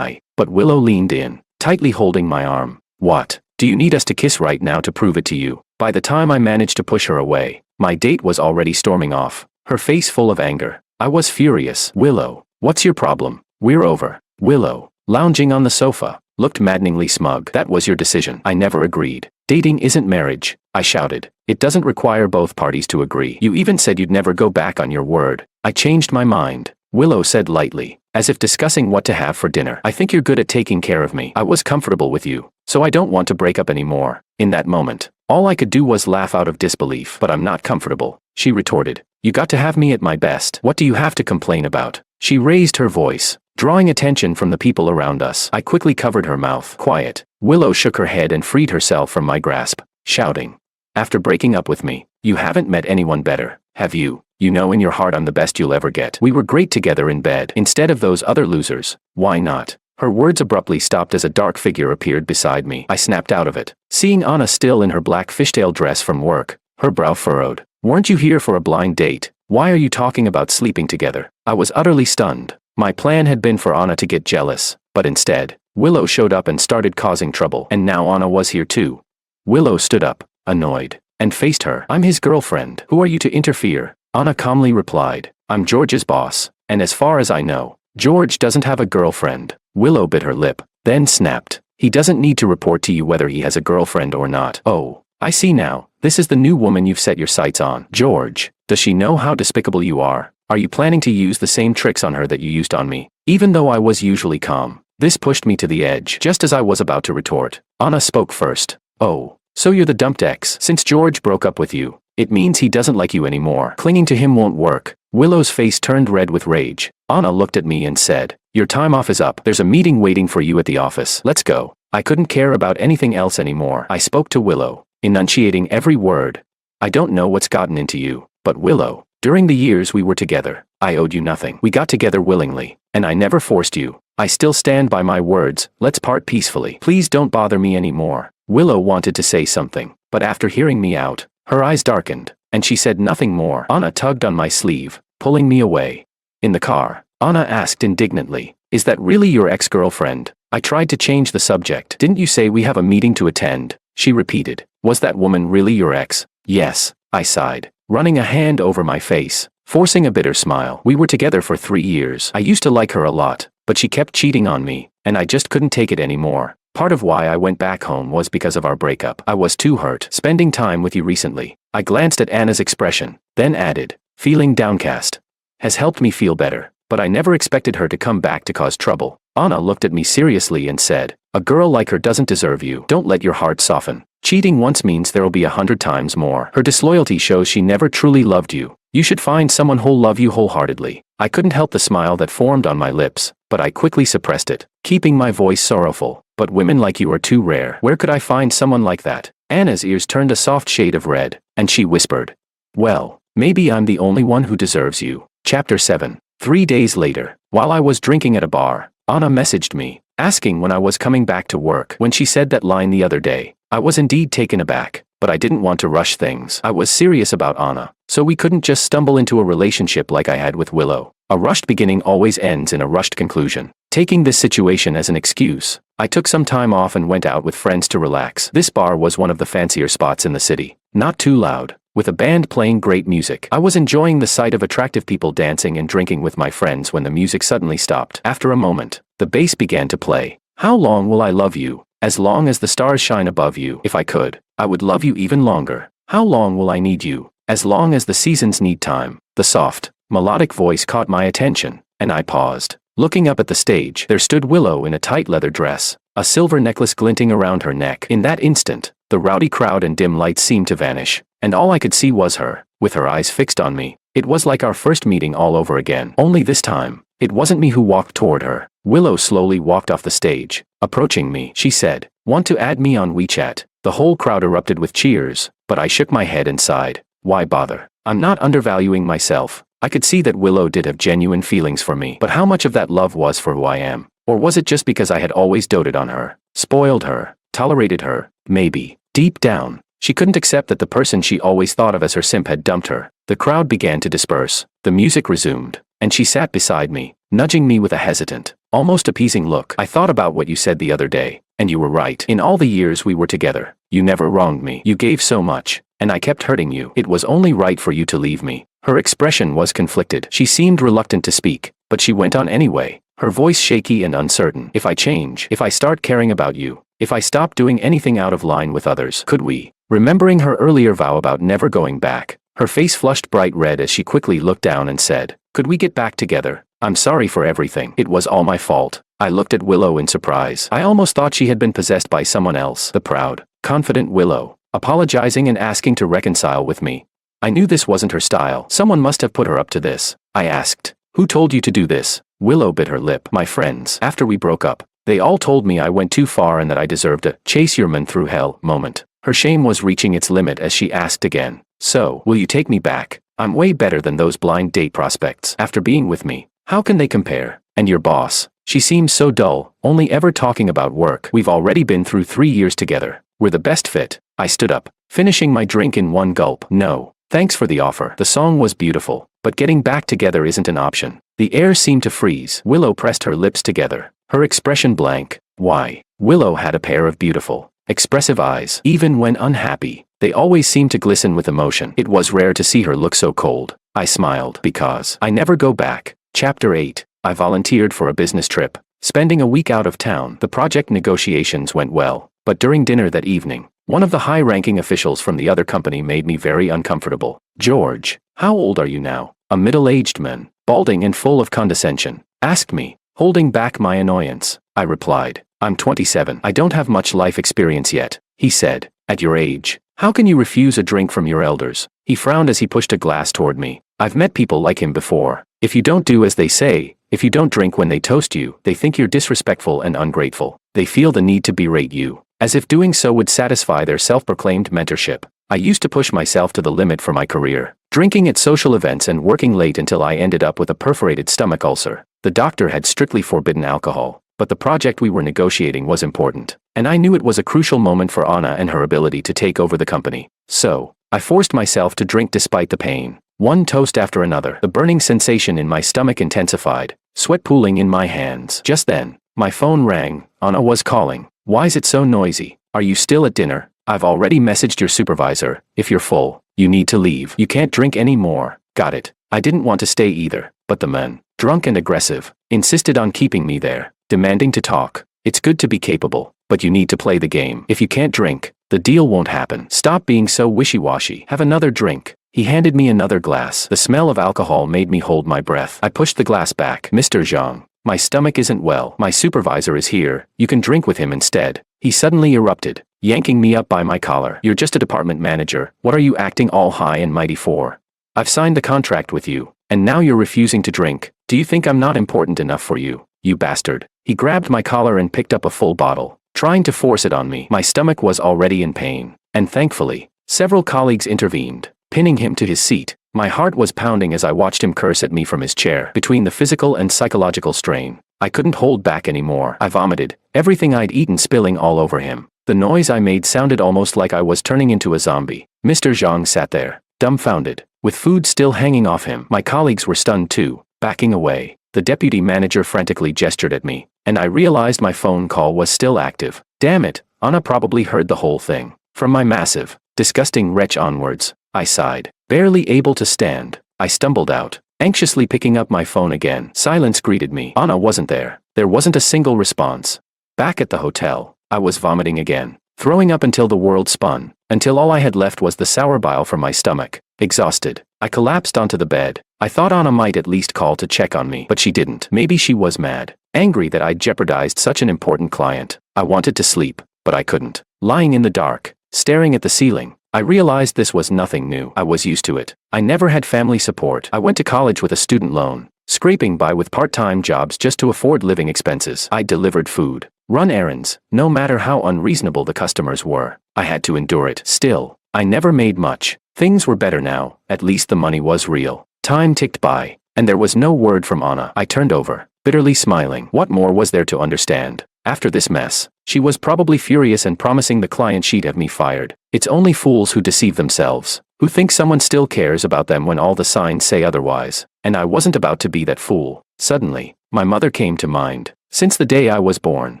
But Willow leaned in, tightly holding my arm. "What? Do you need us to kiss right now to prove it to you?" By the time I managed to push her away, my date was already storming off, her face full of anger. I was furious. Willow, what's your problem? We're over. Willow, lounging on the sofa, looked maddeningly smug. That was your decision. I never agreed. Dating isn't marriage, I shouted. It doesn't require both parties to agree. You even said you'd never go back on your word. I changed my mind, Willow said lightly, as if discussing what to have for dinner. I think you're good at taking care of me. I was comfortable with you, so I don't want to break up anymore. In that moment, all I could do was laugh out of disbelief. But I'm not comfortable, she retorted. You got to have me at my best. What do you have to complain about? She raised her voice, drawing attention from the people around us. I quickly covered her mouth. Quiet. Willow shook her head and freed herself from my grasp, shouting. After breaking up with me, you haven't met anyone better, have you? You know in your heart I'm the best you'll ever get. We were great together in bed. Instead of those other losers, why not? Her words abruptly stopped as a dark figure appeared beside me. I snapped out of it, seeing Anna still in her black fishtail dress from work, her brow furrowed. Weren't you here for a blind date? Why are you talking about sleeping together? I was utterly stunned. My plan had been for Anna to get jealous, but instead, Willow showed up and started causing trouble. And now Anna was here too. Willow stood up, annoyed, and faced her. I'm his girlfriend. Who are you to interfere? Anna calmly replied. I'm George's boss, and as far as I know, George doesn't have a girlfriend. Willow bit her lip, then snapped. He doesn't need to report to you whether he has a girlfriend or not. Oh, I see now. This is the new woman you've set your sights on. George, does she know how despicable you are? Are you planning to use the same tricks on her that you used on me? Even though I was usually calm, this pushed me to the edge. Just as I was about to retort, Anna spoke first. Oh, so you're the dumped ex. Since George broke up with you, it means he doesn't like you anymore. Clinging to him won't work. Willow's face turned red with rage. Anna looked at me and said, your time off is up. There's a meeting waiting for you at the office. Let's go. I couldn't care about anything else anymore. I spoke to Willow, enunciating every word. I don't know what's gotten into you, but Willow, during the years we were together, I owed you nothing. We got together willingly, and I never forced you. I still stand by my words. Let's part peacefully. Please don't bother me anymore. Willow wanted to say something, but after hearing me out, her eyes darkened, and she said nothing more. Anna tugged on my sleeve, pulling me away. In the car, Anna asked indignantly, is that really your ex-girlfriend? I tried to change the subject. Didn't you say we have a meeting to attend? She repeated. Was that woman really your ex? Yes, I sighed, running a hand over my face, forcing a bitter smile. We were together for 3 years. I used to like her a lot, but she kept cheating on me, and I just couldn't take it anymore. Part of why I went back home was because of our breakup. I was too hurt. Spending time with you recently, I glanced at Anna's expression, then added, feeling downcast, has helped me feel better, but I never expected her to come back to cause trouble. Anna looked at me seriously and said, a girl like her doesn't deserve you. Don't let your heart soften. Cheating once means there'll be 100 times more. Her disloyalty shows she never truly loved you. You should find someone who'll love you wholeheartedly. I couldn't help the smile that formed on my lips, but I quickly suppressed it, keeping my voice sorrowful. But women like you are too rare. Where could I find someone like that? Anna's ears turned a soft shade of red, and she whispered, well, maybe I'm the only one who deserves you. Chapter 7. 3 days later, while I was drinking at a bar, Anna messaged me, asking when I was coming back to work. When she said that line the other day, I was indeed taken aback, but I didn't want to rush things. I was serious about Anna, so we couldn't just stumble into a relationship like I had with Willow. A rushed beginning always ends in a rushed conclusion. Taking this situation as an excuse, I took some time off and went out with friends to relax. This bar was one of the fancier spots in the city, not too loud, with a band playing great music. I was enjoying the sight of attractive people dancing and drinking with my friends when the music suddenly stopped. After a moment, the bass began to play. How long will I love you? As long as the stars shine above you. If I could, I would love you even longer. How long will I need you? As long as the seasons need time. The soft, melodic voice caught my attention, and I paused. Looking up at the stage, there stood Willow in a tight leather dress, a silver necklace glinting around her neck. In that instant, the rowdy crowd and dim lights seemed to vanish, and all I could see was her, with her eyes fixed on me. It was like our first meeting all over again. Only this time, it wasn't me who walked toward her. Willow slowly walked off the stage. Approaching me, she said, want to add me on WeChat? The whole crowd erupted with cheers, but I shook my head and sighed. Why bother? I'm not undervaluing myself. I could see that Willow did have genuine feelings for me, but how much of that love was for who I am? Or was it just because I had always doted on her, spoiled her, tolerated her? Maybe, deep down, she couldn't accept that the person she always thought of as her simp had dumped her. The crowd began to disperse, the music resumed, and she sat beside me, nudging me with a hesitant, almost appeasing look. I thought about what you said the other day. And you were right. In all the years we were together, you never wronged me. You gave so much, and I kept hurting you. It was only right for you to leave me." Her expression was conflicted. She seemed reluctant to speak, but she went on anyway, her voice shaky and uncertain. "If I change, if I start caring about you, if I stop doing anything out of line with others, could we?" Remembering her earlier vow about never going back, her face flushed bright red as she quickly looked down and said, "Could we get back together? I'm sorry for everything. It was all my fault." I looked at Willow in surprise. I almost thought she had been possessed by someone else. The proud, confident Willow, apologizing and asking to reconcile with me. I knew this wasn't her style. Someone must have put her up to this. I asked, "Who told you to do this?" Willow bit her lip. "My friends. After we broke up, they all told me I went too far and that I deserved a chase your man through hell moment." Her shame was reaching its limit as she asked again, "So, will you take me back? I'm way better than those blind date prospects. After being with me, how can they compare? And your boss? She seems so dull, only ever talking about work. We've already been through 3 years together. We're the best fit." I stood up, finishing my drink in one gulp. "No, thanks for the offer. The song was beautiful, but getting back together isn't an option." The air seemed to freeze. Willow pressed her lips together, her expression blank. Why? Willow had a pair of beautiful, expressive eyes. Even when unhappy, they always seemed to glisten with emotion. It was rare to see her look so cold. I smiled. "Because I never go back." Chapter 8. I volunteered for a business trip, spending a week out of town. The project negotiations went well, but during dinner that evening, one of the high-ranking officials from the other company made me very uncomfortable. "George, how old are you now?" A middle-aged man, balding and full of condescension, asked me, holding back my annoyance. I replied, "I'm 27. I don't have much life experience yet." He said, "At your age, how can you refuse a drink from your elders?" He frowned as he pushed a glass toward me. I've met people like him before. If you don't do as they say, if you don't drink when they toast you, they think you're disrespectful and ungrateful. They feel the need to berate you, as if doing so would satisfy their self-proclaimed mentorship. I used to push myself to the limit for my career, drinking at social events and working late until I ended up with a perforated stomach ulcer. The doctor had strictly forbidden alcohol, but the project we were negotiating was important, and I knew it was a crucial moment for Anna and her ability to take over the company. So, I forced myself to drink despite the pain. One toast after another. The burning sensation in my stomach intensified, sweat pooling in my hands. Just then, my phone rang. Anna was calling. "Why's it so noisy? Are you still at dinner? I've already messaged your supervisor. If you're full, you need to leave. You can't drink anymore." Got it. I didn't want to stay either, but the man, drunk and aggressive, insisted on keeping me there, demanding to talk. "It's good to be capable, but you need to play the game. If you can't drink, the deal won't happen. Stop being so wishy-washy. Have another drink." He handed me another glass. The smell of alcohol made me hold my breath. I pushed the glass back. "Mr. Zhang, my stomach isn't well. My supervisor is here. You can drink with him instead." He suddenly erupted, yanking me up by my collar. "You're just a department manager. What are you acting all high and mighty for? I've signed the contract with you, and now you're refusing to drink. Do you think I'm not important enough for you, you bastard?" He grabbed my collar and picked up a full bottle, trying to force it on me. My stomach was already in pain, and thankfully, several colleagues intervened, pinning him to his seat. My heart was pounding as I watched him curse at me from his chair. Between the physical and psychological strain, I couldn't hold back anymore. I vomited, everything I'd eaten spilling all over him. The noise I made sounded almost like I was turning into a zombie. Mr. Zhang sat there, dumbfounded, with food still hanging off him. My colleagues were stunned too, backing away. The deputy manager frantically gestured at me, and I realized my phone call was still active. Damn it, Anna probably heard the whole thing. From my massive, disgusting retch onwards, I sighed. Barely able to stand, I stumbled out, anxiously picking up my phone again. Silence greeted me. Anna wasn't there. There wasn't a single response. Back at the hotel, I was vomiting again, throwing up until the world spun, until all I had left was the sour bile from my stomach. Exhausted, I collapsed onto the bed. I thought Anna might at least call to check on me, but she didn't. Maybe she was mad, angry that I'd jeopardized such an important client. I wanted to sleep, but I couldn't. Lying in the dark, staring at the ceiling, I realized this was nothing new. I was used to it. I never had family support. I went to college with a student loan, scraping by with part-time jobs just to afford living expenses. I delivered food, run errands, no matter how unreasonable the customers were. I had to endure it. Still, I never made much. Things were better now. At least the money was real. Time ticked by, and there was no word from Anna. I turned over, bitterly smiling. What more was there to understand? After this mess, she was probably furious and promising the client she'd have me fired. It's only fools who deceive themselves, who think someone still cares about them when all the signs say otherwise. And I wasn't about to be that fool. Suddenly, my mother came to mind. Since the day I was born,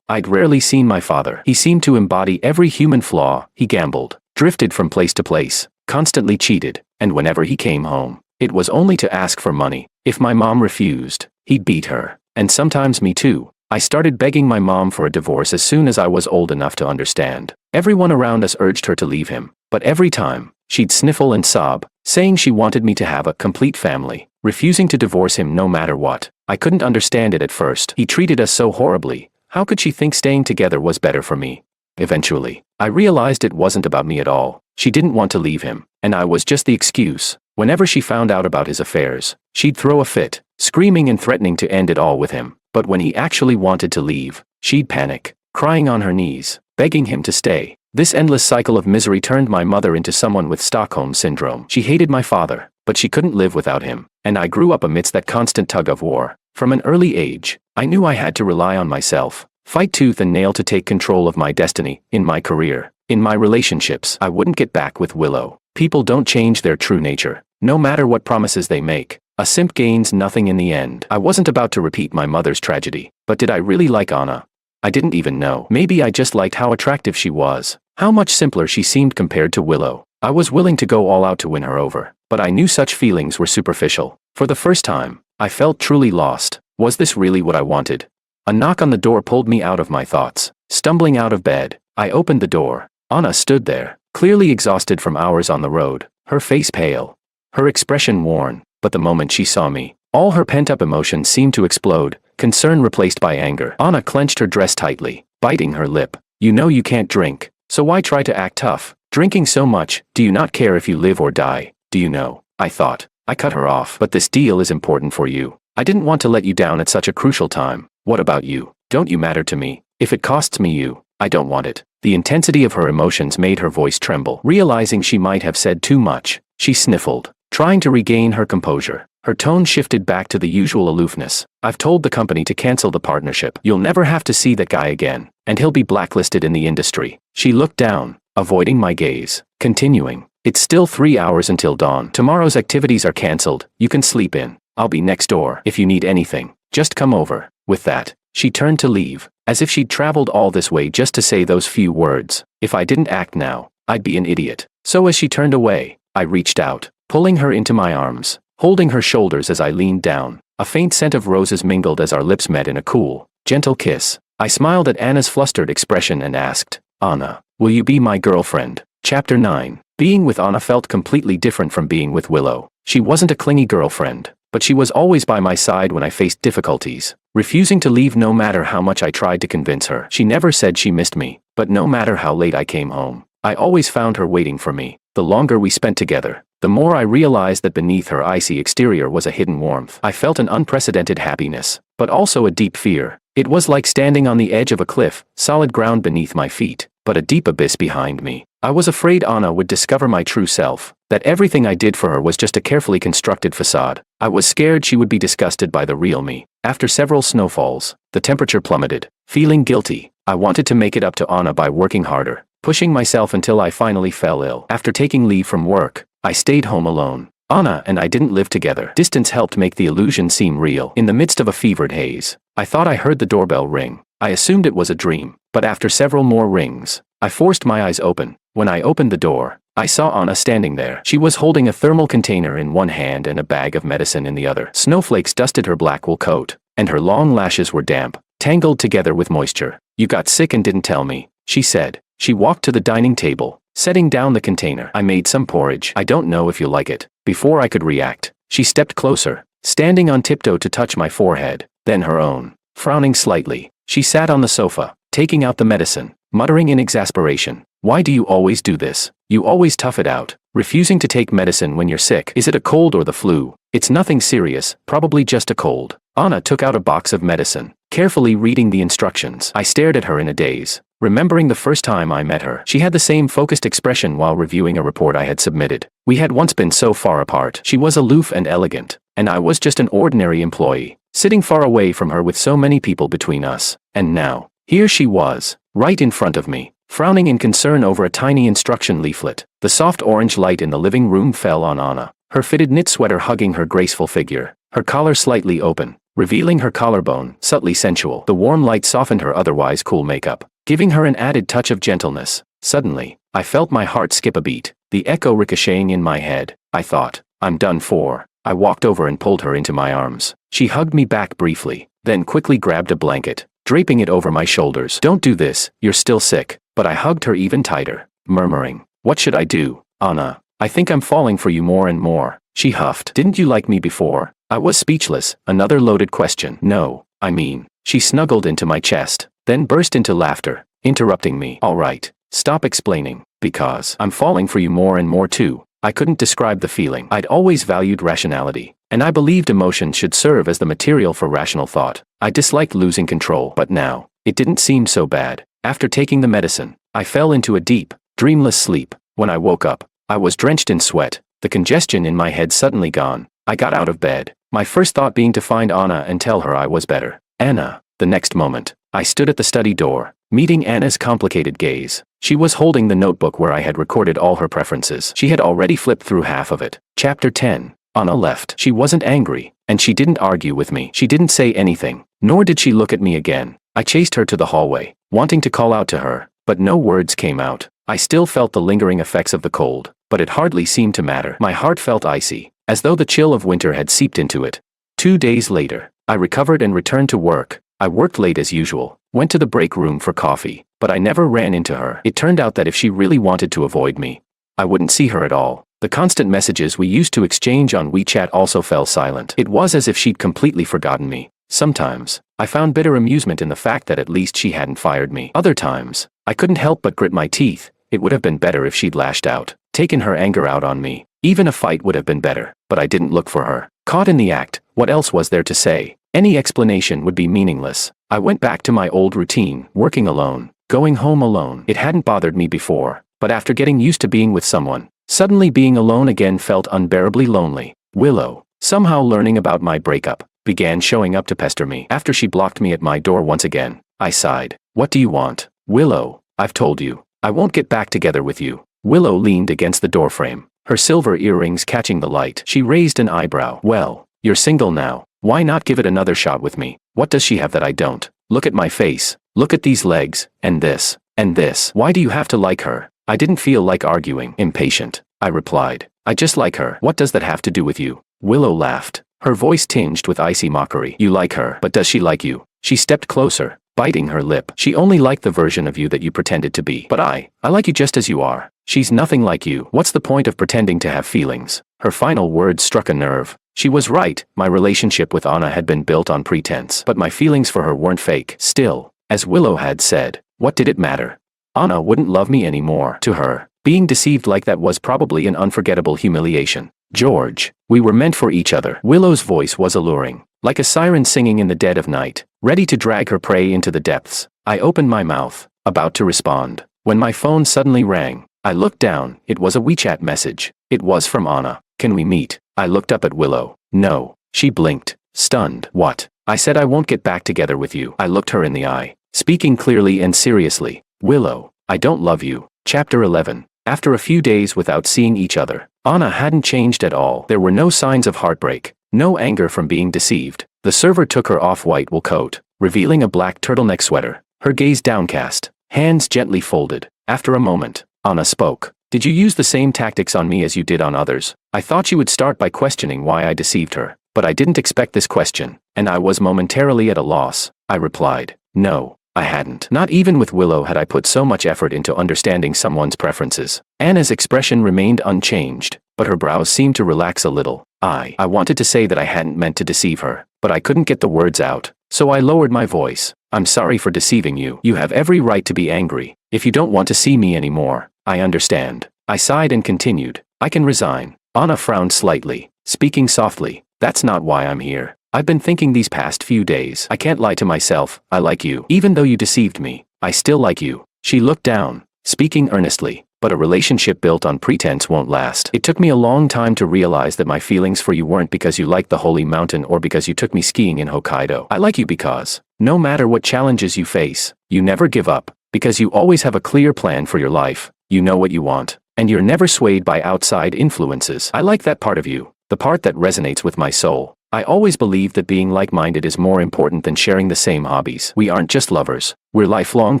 I'd rarely seen my father. He seemed to embody every human flaw. He gambled, drifted from place to place, constantly cheated, and whenever he came home, it was only to ask for money. If my mom refused, he'd beat her, and sometimes me too. I started begging my mom for a divorce as soon as I was old enough to understand. Everyone around us urged her to leave him, but every time, she'd sniffle and sob, saying she wanted me to have a complete family, refusing to divorce him no matter what. I couldn't understand it at first. He treated us so horribly. How could she think staying together was better for me? Eventually, I realized it wasn't about me at all. She didn't want to leave him, and I was just the excuse. Whenever she found out about his affairs, she'd throw a fit, screaming and threatening to end it all with him. But when he actually wanted to leave, she'd panic, crying on her knees, begging him to stay. This endless cycle of misery turned my mother into someone with Stockholm syndrome. She hated my father, but she couldn't live without him, and I grew up amidst that constant tug of war. From an early age, I knew I had to rely on myself, fight tooth and nail to take control of my destiny, in my career, in my relationships. I wouldn't get back with Willow. People don't change their true nature, no matter what promises they make. A simp gains nothing in the end. I wasn't about to repeat my mother's tragedy, but did I really like Anna? I didn't even know. Maybe I just liked how attractive she was, how much simpler she seemed compared to Willow. I was willing to go all out to win her over, but I knew such feelings were superficial. For the first time, I felt truly lost. Was this really what I wanted? A knock on the door pulled me out of my thoughts. Stumbling out of bed, I opened the door. Anna stood there, clearly exhausted from hours on the road, her face pale, her expression worn. But the moment she saw me, all her pent-up emotions seemed to explode, concern replaced by anger. Anna clenched her dress tightly, biting her lip. You know you can't drink, so why try to act tough? Drinking so much, do you not care if you live or die? Do you know? I thought. I cut her off. But this deal is important for you. I didn't want to let you down at such a crucial time. What about you? Don't you matter to me? If it costs me you, I don't want it. The intensity of her emotions made her voice tremble. Realizing she might have said too much, she sniffled, trying to regain her composure. Her tone shifted back to the usual aloofness. I've told the company to cancel the partnership. You'll never have to see that guy again, and he'll be blacklisted in the industry. She looked down, avoiding my gaze, continuing. It's still 3 hours until dawn. Tomorrow's activities are canceled. You can sleep in. I'll be next door. If you need anything, just come over. With that, she turned to leave, as if she'd traveled all this way just to say those few words. If I didn't act now, I'd be an idiot. So as she turned away, I reached out, pulling her into my arms, holding her shoulders as I leaned down. A faint scent of roses mingled as our lips met in a cool, gentle kiss. I smiled at Anna's flustered expression and asked, Anna, will you be my girlfriend? Chapter 9. Being with Anna felt completely different from being with Willow. She wasn't a clingy girlfriend, but she was always by my side when I faced difficulties, refusing to leave no matter how much I tried to convince her. She never said she missed me, but no matter how late I came home, I always found her waiting for me. The longer we spent together, the more I realized that beneath her icy exterior was a hidden warmth. I felt an unprecedented happiness, but also a deep fear. It was like standing on the edge of a cliff, solid ground beneath my feet, but a deep abyss behind me. I was afraid Anna would discover my true self, that everything I did for her was just a carefully constructed facade. I was scared she would be disgusted by the real me. After several snowfalls, the temperature plummeted. Feeling guilty, I wanted to make it up to Anna by working harder, pushing myself until I finally fell ill. After taking leave from work, I stayed home alone. Anna and I didn't live together. Distance helped make the illusion seem real. In the midst of a fevered haze, I thought I heard the doorbell ring. I assumed it was a dream, but after several more rings, I forced my eyes open. When I opened the door, I saw Anna standing there. She was holding a thermal container in one hand and a bag of medicine in the other. Snowflakes dusted her black wool coat, and her long lashes were damp, tangled together with moisture. You got sick and didn't tell me, she said. She walked to the dining table, setting down the container. I made some porridge. I don't know if you'll like it. Before I could react, she stepped closer, standing on tiptoe to touch my forehead, then her own. Frowning slightly, she sat on the sofa, taking out the medicine, muttering in exasperation. Why do you always do this? You always tough it out, refusing to take medicine when you're sick. Is it a cold or the flu? It's nothing serious, probably just a cold. Anna took out a box of medicine, carefully reading the instructions. I stared at her in a daze, remembering the first time I met her. She had the same focused expression while reviewing a report I had submitted. We had once been so far apart. She was aloof and elegant, and I was just an ordinary employee, sitting far away from her with so many people between us. And now, here she was, right in front of me, frowning in concern over a tiny instruction leaflet. The soft orange light in the living room fell on Anna, her fitted knit sweater hugging her graceful figure, her collar slightly open, revealing her collarbone, subtly sensual. The warm light softened her otherwise cool makeup, giving her an added touch of gentleness. Suddenly, I felt my heart skip a beat, the echo ricocheting in my head. I thought, I'm done for. I walked over and pulled her into my arms. She hugged me back briefly, then quickly grabbed a blanket, draping it over my shoulders. Don't do this, you're still sick. But I hugged her even tighter, murmuring, what should I do, Anna? I think I'm falling for you more and more. She huffed. Didn't you like me before? I was speechless, another loaded question. No, I mean. She snuggled into my chest, then burst into laughter, interrupting me. All right, stop explaining, because I'm falling for you more and more too. I couldn't describe the feeling. I'd always valued rationality, and I believed emotion should serve as the material for rational thought. I disliked losing control, but now, it didn't seem so bad. After taking the medicine, I fell into a deep, dreamless sleep. When I woke up, I was drenched in sweat, the congestion in my head suddenly gone. I got out of bed, my first thought being to find Anna and tell her I was better. Anna. The next moment, I stood at the study door, meeting Anna's complicated gaze. She was holding the notebook where I had recorded all her preferences. She had already flipped through half of it. Chapter 10. Anna left. She wasn't angry, and she didn't argue with me. She didn't say anything, nor did she look at me again. I chased her to the hallway, wanting to call out to her, but no words came out. I still felt the lingering effects of the cold, but it hardly seemed to matter. My heart felt icy, as though the chill of winter had seeped into it. 2 days later, I recovered and returned to work. I worked late as usual, went to the break room for coffee, but I never ran into her. It turned out that if she really wanted to avoid me, I wouldn't see her at all. The constant messages we used to exchange on WeChat also fell silent. It was as if she'd completely forgotten me. Sometimes, I found bitter amusement in the fact that at least she hadn't fired me. Other times, I couldn't help but grit my teeth. It would have been better if she'd lashed out, taken her anger out on me. Even a fight would have been better, but I didn't look for her. Caught in the act, what else was there to say? Any explanation would be meaningless. I went back to my old routine, working alone, going home alone. It hadn't bothered me before, but after getting used to being with someone, suddenly being alone again felt unbearably lonely. Willow, somehow learning about my breakup, began showing up to pester me. After she blocked me at my door once again, I sighed. What do you want? Willow, I've told you, I won't get back together with you. Willow leaned against the doorframe, her silver earrings catching the light. She raised an eyebrow. Well, you're single now. Why not give it another shot with me? What does she have that I don't? Look at my face. Look at these legs, and this, and this. Why do you have to like her? I didn't feel like arguing. Impatient, I replied. I just like her. What does that have to do with you? Willow laughed, her voice tinged with icy mockery. You like her, but does she like you? She stepped closer, biting her lip. She only liked the version of you that you pretended to be. But I like you just as you are. She's nothing like you. What's the point of pretending to have feelings? Her final words struck a nerve. She was right, my relationship with Anna had been built on pretense. But my feelings for her weren't fake. Still, as Willow had said, what did it matter? Anna wouldn't love me anymore. To her, being deceived like that was probably an unforgettable humiliation. George, we were meant for each other. Willow's voice was alluring, like a siren singing in the dead of night, ready to drag her prey into the depths. I opened my mouth, about to respond, when my phone suddenly rang. I looked down. It was a WeChat message. It was from Anna. Can we meet? I looked up at Willow. No. She blinked, stunned. What? I said I won't get back together with you. I looked her in the eye, speaking clearly and seriously. Willow, I don't love you. Chapter 11. After a few days without seeing each other, Anna hadn't changed at all. There were no signs of heartbreak, no anger from being deceived. The server took her off-white wool coat, revealing a black turtleneck sweater, her gaze downcast, hands gently folded. After a moment, Anna spoke. Did you use the same tactics on me as you did on others? I thought you would start by questioning why I deceived her, but I didn't expect this question, and I was momentarily at a loss. I replied, no, I hadn't. Not even with Willow had I put so much effort into understanding someone's preferences. Anna's expression remained unchanged, but her brows seemed to relax a little. I wanted to say that I hadn't meant to deceive her, but I couldn't get the words out, so I lowered my voice. I'm sorry for deceiving you. You have every right to be angry. If you don't want to see me anymore, I understand. I sighed and continued. I can resign. Anna frowned slightly, speaking softly. That's not why I'm here. I've been thinking these past few days. I can't lie to myself. I like you. Even though you deceived me, I still like you. She looked down, speaking earnestly. But a relationship built on pretense won't last. It took me a long time to realize that my feelings for you weren't because you liked the holy mountain or because you took me skiing in Hokkaido. I like you because, no matter what challenges you face, you never give up, because you always have a clear plan for your life. You know what you want, and you're never swayed by outside influences. I like that part of you, the part that resonates with my soul. I always believed that being like-minded is more important than sharing the same hobbies. We aren't just lovers, we're lifelong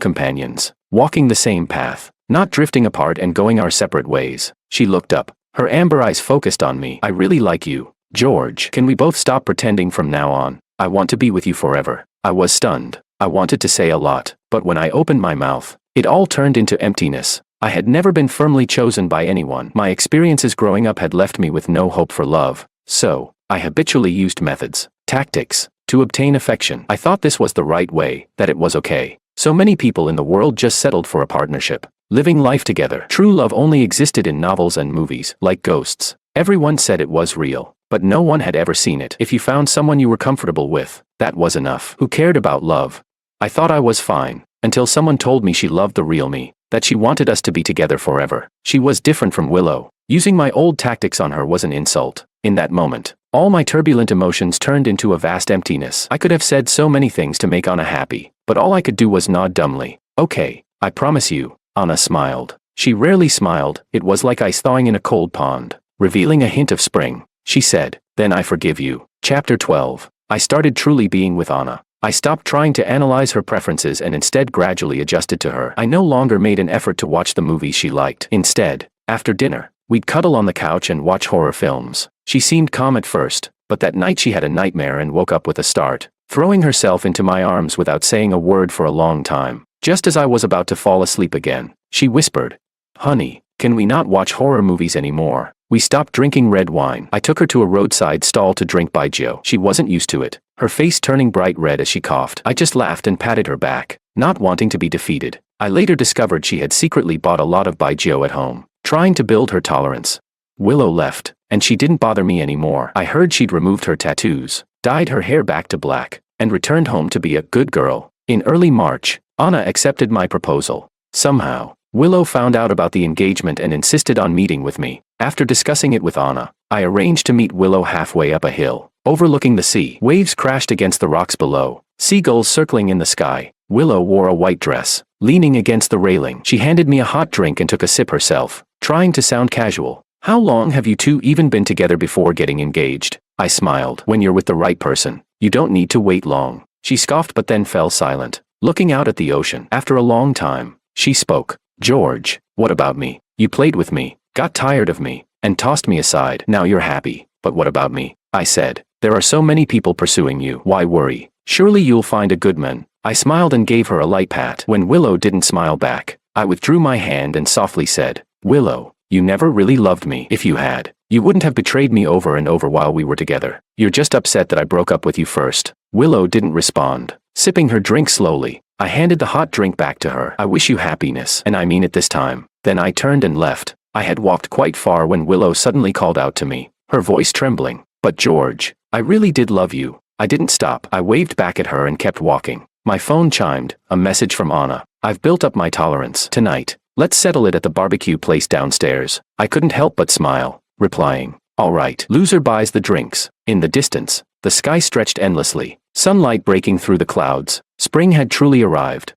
companions, walking the same path, not drifting apart and going our separate ways. She looked up, her amber eyes focused on me. I really like you, George. Can we both stop pretending from now on? I want to be with you forever. I was stunned. I wanted to say a lot, but when I opened my mouth, it all turned into emptiness. I had never been firmly chosen by anyone. My experiences growing up had left me with no hope for love, so I habitually used methods, tactics, to obtain affection. I thought this was the right way, that it was okay. So many people in the world just settled for a partnership, living life together. True love only existed in novels and movies, like ghosts. Everyone said it was real, but no one had ever seen it. If you found someone you were comfortable with, that was enough. Who cared about love? I thought I was fine, until someone told me she loved the real me, that she wanted us to be together forever. She was different from Willow. Using my old tactics on her was an insult. In that moment, all my turbulent emotions turned into a vast emptiness. I could have said so many things to make Anna happy, but all I could do was nod dumbly. Okay, I promise you. Anna smiled. She rarely smiled. It was like ice thawing in a cold pond, revealing a hint of spring. She said, "Then I forgive you." Chapter 12. I started truly being with Anna. I stopped trying to analyze her preferences and instead gradually adjusted to her. I no longer made an effort to watch the movies she liked. Instead, after dinner, we'd cuddle on the couch and watch horror films. She seemed calm at first, but that night she had a nightmare and woke up with a start, throwing herself into my arms without saying a word for a long time. Just as I was about to fall asleep again, she whispered, "Honey, can we not watch horror movies anymore?" We stopped drinking red wine. I took her to a roadside stall to drink baijiu. She wasn't used to it, her face turning bright red as she coughed. I just laughed and patted her back, not wanting to be defeated. I later discovered she had secretly bought a lot of baijiu at home, trying to build her tolerance. Willow left, and she didn't bother me anymore. I heard she'd removed her tattoos, dyed her hair back to black, and returned home to be a good girl. In early March, Anna accepted my proposal. Somehow, Willow found out about the engagement and insisted on meeting with me. After discussing it with Anna, I arranged to meet Willow halfway up a hill, overlooking the sea. Waves crashed against the rocks below, seagulls circling in the sky. Willow wore a white dress, leaning against the railing. She handed me a hot drink and took a sip herself, trying to sound casual. "How long have you two even been together before getting engaged?" I smiled. "When you're with the right person, you don't need to wait long." She scoffed but then fell silent, looking out at the ocean. After a long time, she spoke. "George, what about me? You played with me, got tired of me, and tossed me aside. Now you're happy, but what about me?" I said. "There are so many people pursuing you. Why worry? Surely you'll find a good man." I smiled and gave her a light pat. When Willow didn't smile back, I withdrew my hand and softly said, "Willow, you never really loved me. If you had, you wouldn't have betrayed me over and over while we were together. You're just upset that I broke up with you first." Willow didn't respond. Sipping her drink slowly, I handed the hot drink back to her. "I wish you happiness, and I mean it this time." Then I turned and left. I had walked quite far when Willow suddenly called out to me, her voice trembling. "But George, I really did love you." I didn't stop. I waved back at her and kept walking. My phone chimed, a message from Anna. "I've built up my tolerance. Tonight, let's settle it at the barbecue place downstairs." I couldn't help but smile, replying, "All right." Loser buys the drinks. In the distance, the sky stretched endlessly, sunlight breaking through the clouds. Spring had truly arrived.